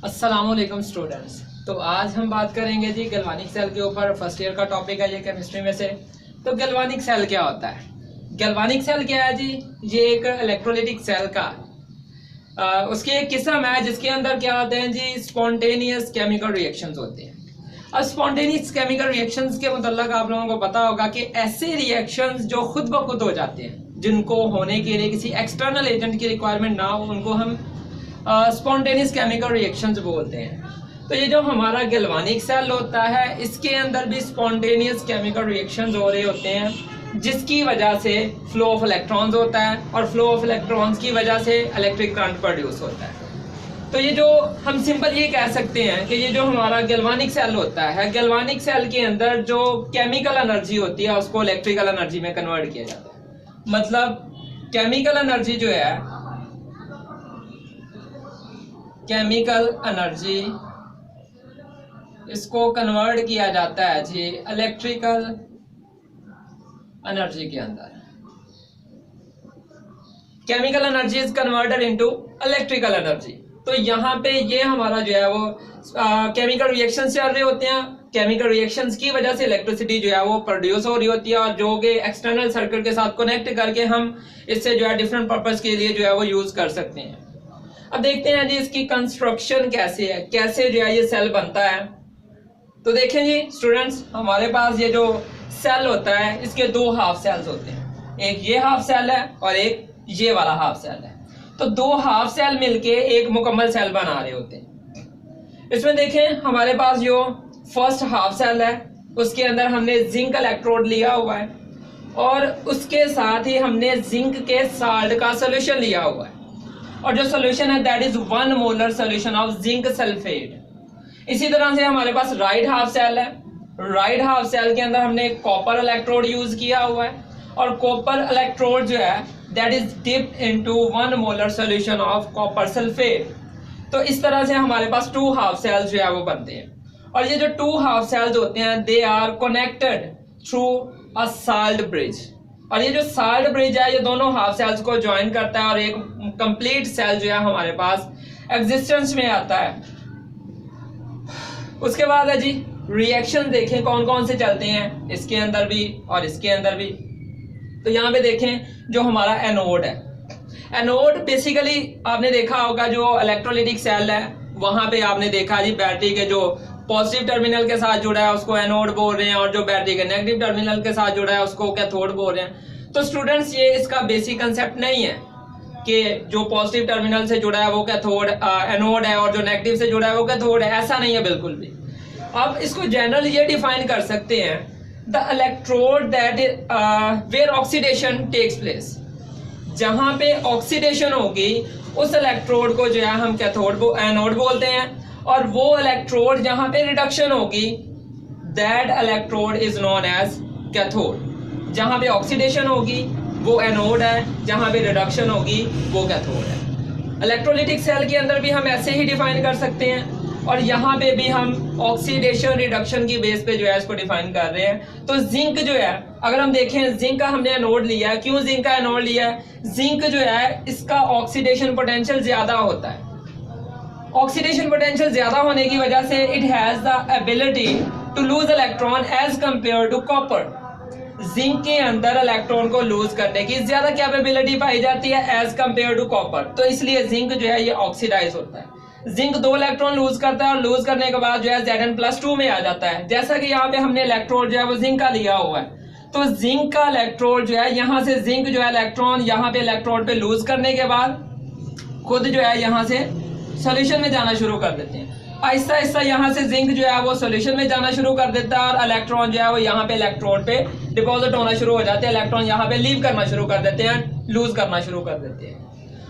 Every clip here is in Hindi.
अस्सलामुअलैकुम स्टूडेंट्स। तो आज हम बात करेंगे जी गैल्वानिक सेल के ऊपर। फर्स्ट ईयर का टॉपिक है ये केमिस्ट्री में से। तो गैल्वानिक सेल क्या होता है? गैल्वानिक सेल क्या है जी? ये एक इलेक्ट्रोलाइटिक सेल का उसकी एक किस्म है जिसके अंदर क्या होते हैं जी, स्पॉन्टेनियस केमिकल रिएक्शंस होते हैं। अब स्पॉन्टेनियस केमिकल रिएक्शंस के मतलब आप लोगों को पता होगा कि ऐसे रिएक्शंस जो खुद ब खुद हो जाते हैं, जिनको होने के लिए किसी एक्सटर्नल एजेंट की रिक्वायरमेंट ना हो, उनको हम स्पॉन्टेनियस केमिकल रिएक्शंस बोलते हैं। तो ये जो हमारा गैल्वानिक सेल होता है, इसके अंदर भी स्पॉन्टेनियस केमिकल रिएक्शंस हो रहे होते हैं, जिसकी वजह से फ्लो ऑफ इलेक्ट्रॉन्स होता है और फ्लो ऑफ इलेक्ट्रॉन्स की वजह से इलेक्ट्रिक करंट प्रोड्यूस होता है। तो ये जो हम सिंपल ये कह सकते हैं कि ये जो हमारा गैल्वानिक सेल होता है, गैल्वानिक सेल के अंदर जो केमिकल एनर्जी होती है उसको इलेक्ट्रिकल एनर्जी में कन्वर्ट किया जाता है। मतलब केमिकल एनर्जी जो है, केमिकल एनर्जी, इसको कन्वर्ट किया जाता है जी इलेक्ट्रिकल एनर्जी के अंदर। Chemical energy is converted into electrical energy. तो यहाँ पे ये हमारा जो है वो केमिकल रिएक्शंस चल रहे होते हैं। केमिकल रिएक्शंस की वजह से इलेक्ट्रिसिटी जो है वो प्रोड्यूस हो रही होती है, और जो कि एक्सटर्नल सर्किट के साथ कनेक्ट करके हम इससे जो है डिफरेंट पर्पस के लिए जो है वो यूज कर सकते हैं। अब देखते हैं जी इसकी कंस्ट्रक्शन कैसे है, कैसे जो है ये सेल बनता है। तो देखें जी स्टूडेंट्स, हमारे पास ये जो सेल होता है इसके दो हाफ सेल्स होते हैं। एक ये हाफ सेल है और एक ये वाला हाफ सेल है। तो दो हाफ सेल मिलके एक मुकम्मल सेल बना रहे होते हैं। इसमें देखें हमारे पास जो फर्स्ट हाफ सेल है उसके अंदर हमने जिंक इलेक्ट्रोड लिया हुआ है, और उसके साथ ही हमने जिंक के साल्ट का सोल्यूशन लिया हुआ है, और जो सोल्यूशन है that is 1 molar solution of zinc sulphate. इसी तरह से हमारे पास राइट हाफ सेल है। राइट हाफ सेल के अंदर हमने कॉपर इलेक्ट्रोड यूज किया हुआ है, और कॉपर इलेक्ट्रोड जो है that is dipped into 1 molar solution of copper sulphate. तो इस तरह से हमारे पास 2 हाफ सेल्स जो है वो बनते हैं। और ये जो 2 हाफ सेल्स होते हैं they are connected through a salt bridge. और ये जो साल्ट ब्रिज है ये दोनों हाफ सेल्स को ज्वाइन करता है और एक कंप्लीट सेल जो है हमारे पास एग्जिस्टेंस में आता है। उसके बाद है जी रिएक्शन, देखें कौन कौन से चलते हैं इसके अंदर भी और इसके अंदर भी। तो यहाँ पे देखें जो हमारा एनोड है, एनोड बेसिकली आपने देखा होगा जो इलेक्ट्रोलाइटिक सेल है वहां पे आपने देखा जी बैटरी के जो पॉजिटिव टर्मिनल के साथ जुड़ा है उसको एनोड बोल रहे हैं, और जो बैटरी के नेगेटिव टर्मिनल के साथ जुड़ा है उसको कैथोड बोल रहे हैं। तो स्टूडेंट्स ये इसका बेसिक कंसेप्ट नहीं है कि जो पॉजिटिव टर्मिनल से जुड़ा है वो कैथोड एनोड है और जो नेगेटिव से जुड़ा है वो कैथोड है, ऐसा नहीं है बिल्कुल भी। अब इसको जनरल ये डिफाइन कर सकते हैं, the electrode that where oxidation takes place. जहां पे ऑक्सीडेशन होगी उस इलेक्ट्रोड को जो है हम कैथोड एनोड बोलते हैं, और वो इलेक्ट्रोड जहां पे रिडक्शन होगी that electrode is known as cathode. जहां पे ऑक्सीडेशन होगी वो एनोड है, जहां पे रिडक्शन होगी वो कैथोड है। इलेक्ट्रोलाइटिक सेल के अंदर भी हम ऐसे ही डिफाइन कर सकते हैं, और यहाँ पे भी हम ऑक्सीडेशन रिडक्शन की बेस पे जो है इसको डिफाइन कर रहे हैं। तो जिंक जो है, अगर हम देखें जिंक का हमने एनोड लिया है, क्यों जिंक का एनोड लिया है? जिंक जो है इसका ऑक्सीडेशन पोटेंशियल ज्यादा होता है। ऑक्सीडेशन पोटेंशियल ज्यादा होने की वजह से it has the ability to lose electron as compare to copper. Zinc के अंदर इलेक्ट्रॉन को लूज करने की ज्यादा कैपेबिलिटी पाई जाती है एज कंपेयर टू कॉपर। तो इसलिए जिंक जो है ये ऑक्सीडाइज होता है। जिंक 2 इलेक्ट्रॉन लूज करता है और लूज करने के बाद जो है Zn+2 में आ जाता है। जैसा कि यहाँ पे हमने इलेक्ट्रोड जो है वो जिंक का लिया हुआ है, तो जिंक का इलेक्ट्रोड जो है यहाँ से जिंक जो है इलेक्ट्रॉन यहाँ पे इलेक्ट्रोड पे लूज करने के बाद खुद जो है यहाँ से सोल्यूशन में जाना शुरू कर देते हैं। आहिस्ता आहिस्ता यहाँ से जिंक जो है वो सोल्यूशन में जाना शुरू कर देता है, और इलेक्ट्रॉन जो है वो यहाँ पे इलेक्ट्रोड पे डिपॉजिट होना शुरू हो जाते हैं। इलेक्ट्रॉन यहाँ पे लीव करना शुरू कर देते हैं, लूज करना शुरू कर देते हैं।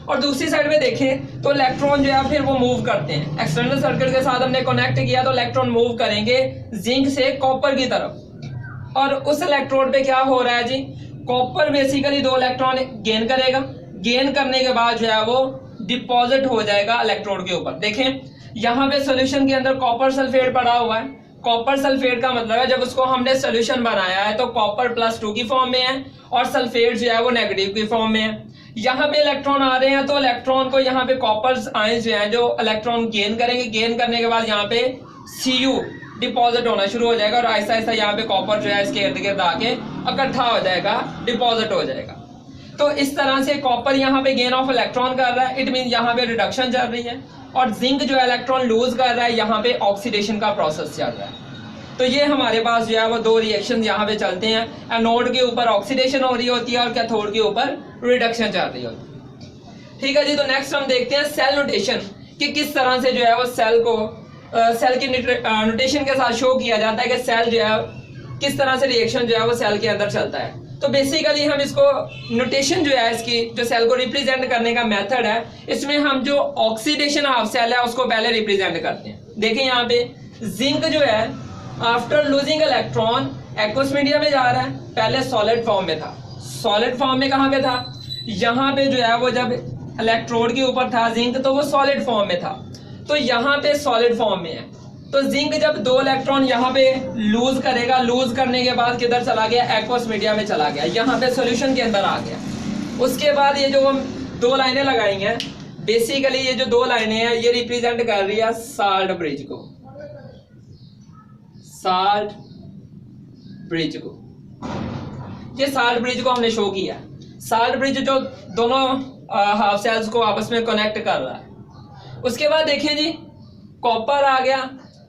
और दूसरी साइड में देखें तो इलेक्ट्रॉन जो है फिर वो मूव करते हैं। एक्सटर्नल सर्किट के साथ हमने कनेक्ट किया तो इलेक्ट्रॉन मूव करेंगे जिंक से कॉपर की तरफ, और उस इलेक्ट्रोड पे क्या हो रहा है जी, कॉपर बेसिकली 2 इलेक्ट्रॉन गेन करेगा। गेन करने के बाद जो है वो डिपॉजिट हो जाएगा इलेक्ट्रोड के ऊपर। देखें यहाँ पे सोल्यूशन के अंदर कॉपर सल्फेट पड़ा हुआ है। कॉपर सल्फेट का मतलब है जब उसको हमने सोल्यूशन बनाया है तो कॉपर +2 की फॉर्म में है और सल्फेट जो है वो नेगेटिव की फॉर्म में है। यहाँ पे इलेक्ट्रॉन आ रहे हैं तो इलेक्ट्रॉन को यहाँ पे कॉपर आयंस जो है जो इलेक्ट्रॉन गेन करेंगे, गेन करने के बाद यहाँ पे Cu डिपॉजिट होना शुरू हो जाएगा और आहिस्ता आहिस्ता यहाँ पे कॉपर जो है इसके इर्द गिर्द आके इकट्ठा हो जाएगा, डिपॉजिट हो जाएगा। तो इस तरह से कॉपर यहाँ पे गेन ऑफ इलेक्ट्रॉन कर रहा है, इट मीन यहाँ पे रिडक्शन चल रही है, और जिंक जो है इलेक्ट्रॉन लूज कर रहा है, यहाँ पे ऑक्सीडेशन का प्रोसेस चल रहा है। तो ये हमारे पास जो है वो दो रिएक्शन यहाँ पे चलते हैं, एनोड के ऊपर ऑक्सीडेशन हो रही होती है और कैथोड के ऊपर रिडक्शन चल रही होती है। ठीक है जी, तो नेक्स्ट हम देखते हैं सेल नोटेशन कि किस तरह से जो है वो सेल को सेल की नोटेशन के साथ शो किया जाता है कि सेल जो है किस तरह से रिएक्शन जो है वो सेल के अंदर चलता है। तो बेसिकली हम इसको नोटेशन जो है इसकी जो सेल को रिप्रेजेंट करने का मेथड है, इसमें हम जो ऑक्सीडेशन ऑफ सेल है उसको पहले रिप्रेजेंट करते हैं। देखें यहाँ पे जिंक जो है after losing electron aqueous media में जा रहा है, पहले सॉलिड फॉर्म में था। सॉलिड फॉर्म में कहाँ पे था? यहाँ पे जो है वो जब इलेक्ट्रोड के ऊपर था जिंक तो वो सॉलिड फॉर्म में था, तो यहाँ पे सॉलिड फॉर्म में है। तो जिंक जब दो इलेक्ट्रॉन यहाँ पे लूज करेगा, लूज करने के बाद किधर चला गया? एक्वस मीडिया में चला गया, यहाँ पे सॉल्यूशन के अंदर आ गया। उसके बाद ये जो हम दो लाइनें लगाई हैं, बेसिकली ये जो दो लाइनें हैं ये रिप्रेजेंट कर रही है साल्ट ब्रिज को, साल्ट ब्रिज को। ये साल्ट ब्रिज को हमने शो किया। साल्ट ब्रिज जो दोनों हाफ सेल्स को आपस में कनेक्ट कर रहा है। उसके बाद देखें जी कॉपर आ गया।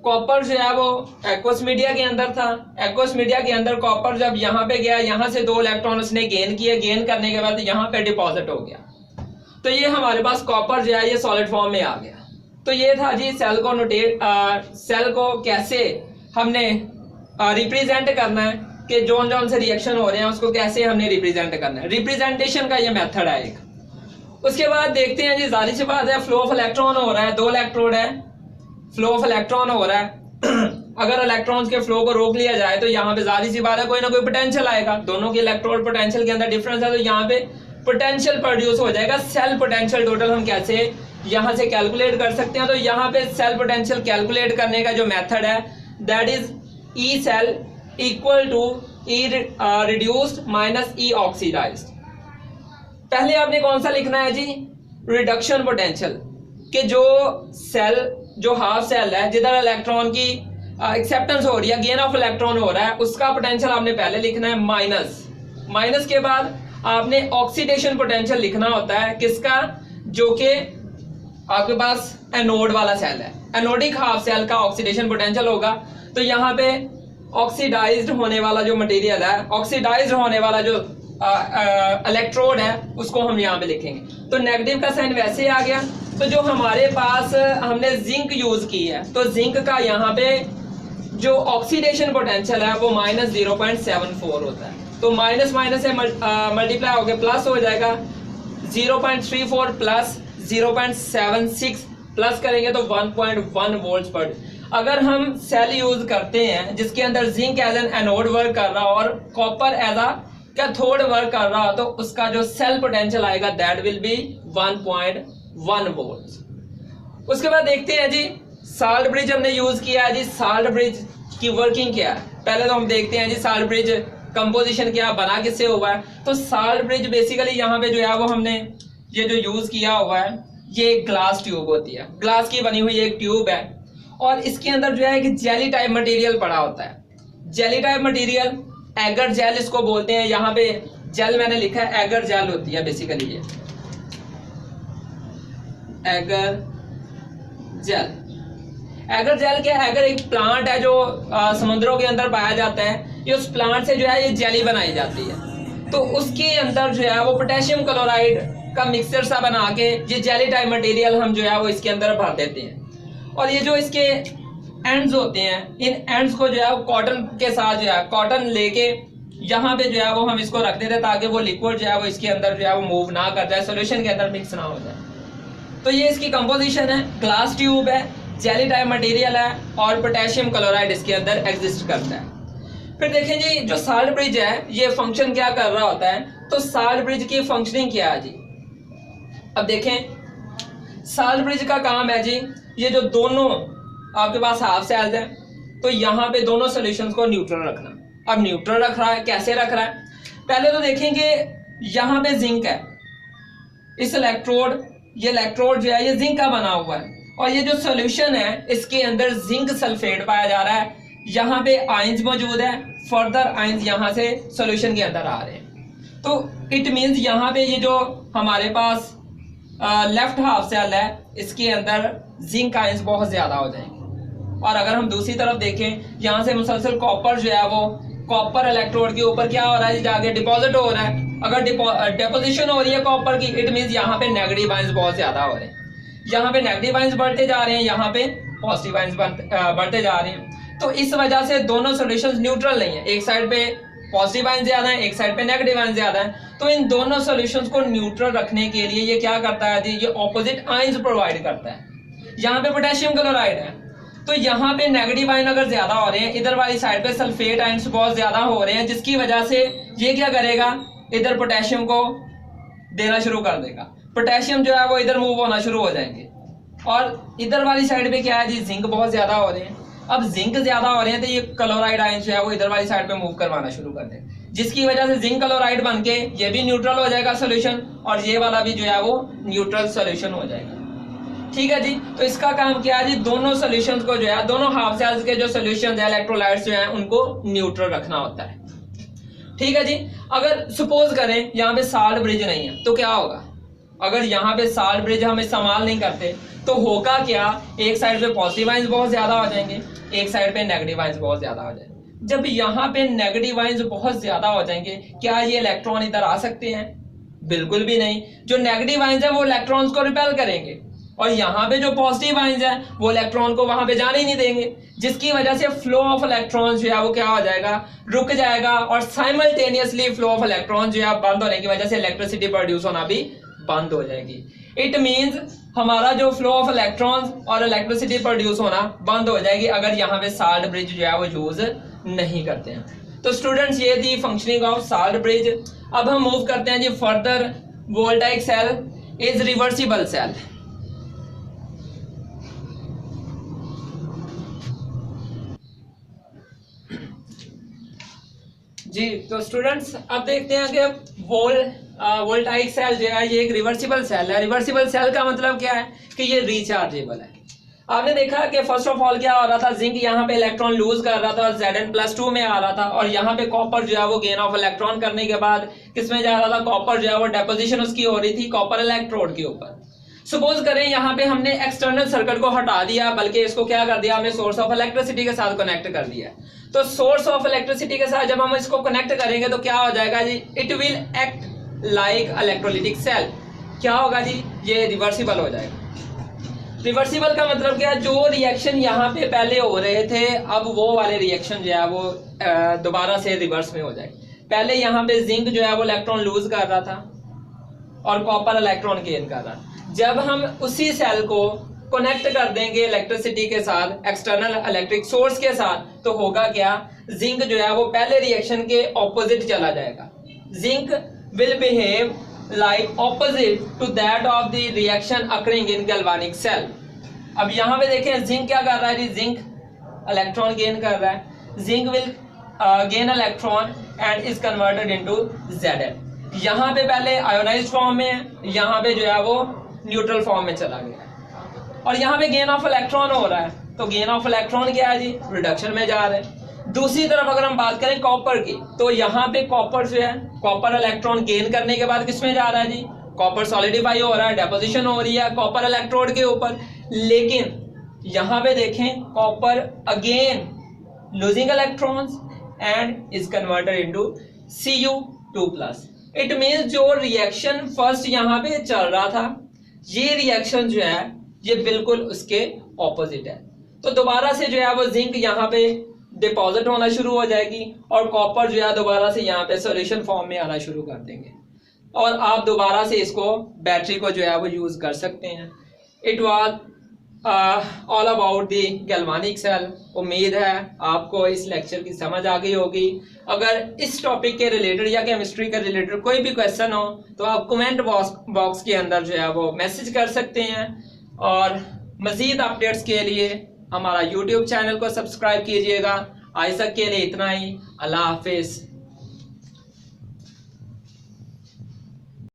कॉपर जो है वो एक्वस मीडिया के अंदर था। एक्वस मीडिया के अंदर कॉपर जब यहाँ पे गया, यहाँ से दो इलेक्ट्रॉन उसने गेन किए, गेन करने के बाद यहाँ पे डिपॉजिट हो गया। तो ये हमारे पास कॉपर जो है ये सॉलिड फॉर्म में आ गया। तो ये था जी सेल को सेल को कैसे हमने रिप्रेजेंट करना है कि जोन जोन से रिएक्शन हो रहे हैं उसको कैसे हमने रिप्रेजेंट करना है। रिप्रेजेंटेशन का ये मेथड है एक। उसके बाद देखते हैं जी, जाहिर सी बात है फ्लो ऑफ इलेक्ट्रॉन हो रहा है, दो इलेक्ट्रोड है, फ्लो ऑफ इलेक्ट्रॉन हो रहा है। अगर इलेक्ट्रॉन्स के फ्लो को रोक लिया जाए तो यहाँ पे जाहिर सी बात है कोई ना कोई पोटेंशियल आएगा। दोनों के इलेक्ट्रोड पोटेंशियल के अंदर डिफरेंस है, तो यहाँ पे पोटेंशियल प्रोड्यूस हो जाएगा। सेल पोटेंशियल टोटल हम कैसे यहाँ से कैलकुलेट कर सकते हैं? तो यहाँ पे सेल पोटेंशियल कैलकुलेट करने का जो मेथड है that is E cell equal to E reduced minus E oxidised. पहले आपने कौन सा लिखना है जी? रिडक्शन पोटेंशियल, कि जो सेल जो हाफ सेल है जिधर इलेक्ट्रॉन की एक्सेप्टेंस हो रही है, गेन ऑफ इलेक्ट्रॉन हो रहा है, उसका पोटेंशियल आपने पहले लिखना है माइनस के बाद आपने ऑक्सीडेशन पोटेंशियल लिखना होता है किसका? जो कि आपके पास एनोड वाला सेल है, एनोडिक हाफ सेल का ऑक्सीडेशन पोटेंशियल होगा। तो यहाँ पे ऑक्सीडाइज्ड होने वाला जो मटेरियल है, ऑक्सीडाइज्ड होने वाला जो इलेक्ट्रोड है उसको हम यहाँ पे लिखेंगे। तो नेगेटिव का साइन वैसे आ गया। तो जो हमारे पास हमने जिंक यूज की है, तो जिंक का यहाँ पे जो ऑक्सीडेशन पोटेंशियल है वो माइनस 0.74 होता है। तो माइनस माइनस से मल्टीप्लाई होकर प्लस हो जाएगा, 0.34 प्लस 0.76 प्लस करेंगे तो 1.1 वोल्ट पर। अगर हम सेल यूज करते हैं जिसके अंदर zinc as an anode work कर रहा हो और copper as a cathode work कर रहा हो, तो उसका जो सेल पोटेंशियल आएगा दैट विल बी 1.1 वोल्ट। उसके बाद देखते हैं जी साल्ट ब्रिज हमने यूज किया है जी। साल्ट ब्रिज की वर्किंग क्या है पहले तो हम देखते हैं जी। साल्ट ब्रिज कंपोजिशन क्या बना किससे हुआ है? तो साल्ट ब्रिज बेसिकली यहाँ पे जो है वो हमने ये जो यूज किया हुआ है ये एक ग्लास ट्यूब होती है, ग्लास की बनी हुई एक ट्यूब है और इसके अंदर जो है एक जेली टाइप मटेरियल पड़ा होता है। Jelly type material agar gel इसको बोलते हैं। यहाँ पे जेल मैंने लिखा है, एगर जेल होती है बेसिकली ये एगर जेल। एगर जेल क्या है? एगर एक प्लांट है जो समुद्रों के अंदर पाया जाता है। ये उस प्लांट से जो है ये जेली बनाई जाती है। तो उसके अंदर जो है वो पोटेशियम क्लोराइड का मिक्सचर सा बना के ये जेली टाइप मटेरियल हम जो है वो इसके अंदर भर देते हैं। और ये जो इसके एंड्स होते हैं, इन एंड्स को जो है वो कॉटन के साथ जो है कॉटन लेके यहाँ पे जो है वो हम इसको रख देते हैं ताकि वो लिक्विड जो है वो इसके अंदर जो है वो मूव ना कर जाए, सोल्यूशन के अंदर मिक्स ना हो जाए। तो ये इसकी कंपोजिशन है, ग्लास ट्यूब है, जेली टाइप मटेरियल है और पोटेशियम क्लोराइड इसके अंदर एग्जिस्ट करता है। फिर देखें जी जो साल्ट ब्रिज है ये फंक्शन क्या कर रहा होता है? तो साल्ट ब्रिज की फंक्शनिंग क्या है जी? अब देखें साल्ट ब्रिज का काम है जी, ये जो दोनों आपके पास हाफ सेल्स हैं तो यहाँ पे दोनों सॉल्यूशंस को न्यूट्रल रखना। अब न्यूट्रल रख रहा है, कैसे रख रहा है? पहले तो देखेंगे यहाँ पे जिंक है, इस इलेक्ट्रोड, ये इलेक्ट्रोड जो है ये जिंक का बना हुआ है और ये जो सॉल्यूशन है इसके अंदर जिंक सल्फेट पाया जा रहा है। यहाँ पे आयंस मौजूद है, फर्दर आयंस यहाँ से सॉल्यूशन के अंदर आ रहे हैं। तो इट मींस यहाँ पे ये जो हमारे पास लेफ्ट हाफ सेल है इसके अंदर जिंक आयंस बहुत ज्यादा हो जाएंगे। और अगर हम दूसरी तरफ देखें, यहाँ से मुसलसल कॉपर जो है वो कॉपर इलेक्ट्रोड के ऊपर क्या हो रहा है, जाके डिपॉजिट हो रहा है। अगर डिपोजिशन हो रही है कॉपर की, इट मींस यहाँ पे नेगेटिव आयंस बहुत ज्यादा हो रहे हैं। यहाँ पे नेगेटिव आयंस बढ़ते जा रहे हैं, यहाँ पे पॉजिटिव आयंस बढ़ते जा रहे हैं। तो इस वजह से दोनों सॉल्यूशंस न्यूट्रल नहीं है, एक साइड पे पॉजिटिव आयंस ज्यादा है, एक साइड पे नेगेटिव आयंस ज्यादा है। तो इन दोनों सॉल्यूशंस को न्यूट्रल रखने के लिए ये क्या करता है जी, ये ऑपोजिट आयंस प्रोवाइड करता है। यहाँ पे पोटेशियम क्लोराइड है, तो यहाँ पे नेगेटिव आयन अगर ज्यादा हो रहे हैं, इधर वाली साइड पे सल्फेट आयंस बहुत ज्यादा हो रहे हैं, जिसकी वजह से ये क्या करेगा, इधर पोटेशियम को देना शुरू कर देगा। पोटेशियम जो है वो इधर मूव होना शुरू हो जाएंगे। और इधर वाली साइड पे क्या है जी, जिंक बहुत ज्यादा हो रहे हैं। अब जिंक ज्यादा हो रहे हैं तो ये क्लोराइड आयन जो है वो इधर वाली साइड पे मूव करवाना शुरू कर देंगे, जिसकी वजह से जिंक क्लोराइड बन के ये भी न्यूट्रल हो जाएगा सोल्यूशन, और ये वाला भी जो है वो न्यूट्रल सोल्यूशन हो जाएगा। ठीक है जी। तो इसका काम क्या है जी, दोनों सॉल्यूशंस को जो है, दोनों हाफ सेल्स के जो सॉल्यूशंस है, इलेक्ट्रोलाइट्स जो है, उनको न्यूट्रल रखना होता है। ठीक है जी। अगर सपोज करें यहाँ पे साल्ट ब्रिज नहीं है तो क्या होगा, अगर यहाँ पे साल्ट ब्रिज हम इस्तेमाल नहीं करते तो होगा क्या, एक साइड पे पॉजिटिव आयंस बहुत ज्यादा हो जाएंगे, एक साइड पे नेगेटिव आयंस बहुत ज्यादा हो जाएंगे। जब यहाँ पे नेगेटिव आयंस बहुत ज्यादा हो जाएंगे, क्या ये इलेक्ट्रॉन इधर आ सकते हैं? बिल्कुल भी नहीं। जो नेगेटिव आयंस है वो इलेक्ट्रॉन्स को रिपेल करेंगे, और यहाँ पे जो पॉजिटिव आयंस है वो इलेक्ट्रॉन को वहां पे जाने ही नहीं देंगे, जिसकी वजह से फ्लो ऑफ इलेक्ट्रॉन्स जो है वो क्या हो जाएगा, रुक जाएगा। और साइमल्टेनियसली फ्लो ऑफ इलेक्ट्रॉन्स जो है बंद होने की वजह से इलेक्ट्रिसिटी प्रोड्यूस होना भी बंद हो जाएगी। इट मींस हमारा जो फ्लो ऑफ इलेक्ट्रॉन्स और इलेक्ट्रिसिटी प्रोड्यूस होना बंद हो जाएगी अगर यहाँ पे साल्ट ब्रिज जो है वो यूज नहीं करते हैं। तो स्टूडेंट्स ये थी फंक्शनिंग ऑफ साल्ट ब्रिज। अब हम मूव करते हैं जी further. Voltaic cell is reversible cell. जी तो स्टूडेंट्स अब देखते हैं कि वोल्टाइक सेल जो है ये एक रिवर्सिबल सेल है। रिवर्सिबल सेल का मतलब क्या है कि ये रिचार्जेबल है। आपने देखा कि फर्स्ट ऑफ ऑल क्या हो रहा था, जिंक यहाँ पे इलेक्ट्रॉन लूज कर रहा था, Zn+2 में आ रहा था, और यहाँ पे कॉपर जो है वो गेन ऑफ इलेक्ट्रॉन करने के बाद किसमें जा रहा था, कॉपर जो है वो डेपोजिशन उसकी हो रही थी कॉपर इलेक्ट्रोड के ऊपर। सपोज करें यहाँ पे हमने एक्सटर्नल सर्किट को हटा दिया, बल्कि इसको क्या कर दिया, हमने सोर्स ऑफ इलेक्ट्रिसिटी के साथ कनेक्ट कर दिया। तो सोर्स ऑफ इलेक्ट्रिसिटी के साथ जब हम इसको कनेक्ट करेंगे तो क्या हो जाएगा जी, it will act like electrolytic cell. क्या होगा जी, ये रिवर्सिबल हो जाएगा। रिवर्सिबल का मतलब क्या है, जो रिएक्शन यहाँ पे पहले हो रहे थे अब वो वाले रिएक्शन जो है वो दोबारा से रिवर्स में हो जाएगा। पहले यहाँ पे जिंक जो है वो इलेक्ट्रॉन लूज कर रहा था और कॉपर इलेक्ट्रॉन गेन कर रहा था। जब हम उसी सेल को कनेक्ट कर देंगे इलेक्ट्रिसिटी के साथ, एक्सटर्नल इलेक्ट्रिक सोर्स के साथ, तो होगा क्या, जिंक जो है वो पहले रिएक्शन के ऑपोजिट चला जाएगा। Zinc will behave like opposite to that of the reaction occurring in galvanic cell। अब यहाँ पे देखें जिंक क्या कर रहा है जी, जिंक इलेक्ट्रॉन गेन कर रहा है। Zinc will gain electron and is converted into Zn। यहाँ पे पहले आयोनाइज्ड फॉर्म में, यहाँ पे जो है वो न्यूट्रल फॉर्म में चला गया, और यहाँ पे गेन ऑफ इलेक्ट्रॉन हो रहा है। तो गेन ऑफ इलेक्ट्रॉन क्या है जी, रिडक्शन में जा रहे हैं। दूसरी तरफ अगर हम बात करें कॉपर की, तो यहाँ पे कॉपर जो है, कॉपर इलेक्ट्रॉन गेन करने के बाद किसमें जा रहा है जी, कॉपर सॉलिडिफाई हो रहा है, डेपोजिशन हो रही है कॉपर इलेक्ट्रोड के ऊपर। लेकिन यहाँ पे देखें copper again losing electrons and is converted into Cu2+। It means जो रिएक्शन फर्स्ट यहाँ पे चल रहा था, ये रिएक्शन जो है ये बिल्कुल उसके ऑपोजिट है। तो दोबारा से जो है वो जिंक यहाँ पे डिपॉजिट होना शुरू हो जाएगी, और कॉपर जो है दोबारा से यहाँ पे सॉल्यूशन फॉर्म में आना शुरू कर देंगे, और आप दोबारा से इसको बैटरी को जो है वो यूज कर सकते हैं। It was all about the galvanic cell. उम्मीद है आपको इस लेक्चर की समझ आ गई होगी। अगर इस टॉपिक के रिलेटेड या केमिस्ट्री के रिलेटेड कोई भी क्वेश्चन हो तो आप कमेंट बॉक्स के अंदर जो है वो मैसेज कर सकते हैं, और मजीद अपडेट्स के लिए हमारा YouTube चैनल को सब्सक्राइब कीजिएगा। आज तक के लिए इतना ही। अल्लाह हाफिज।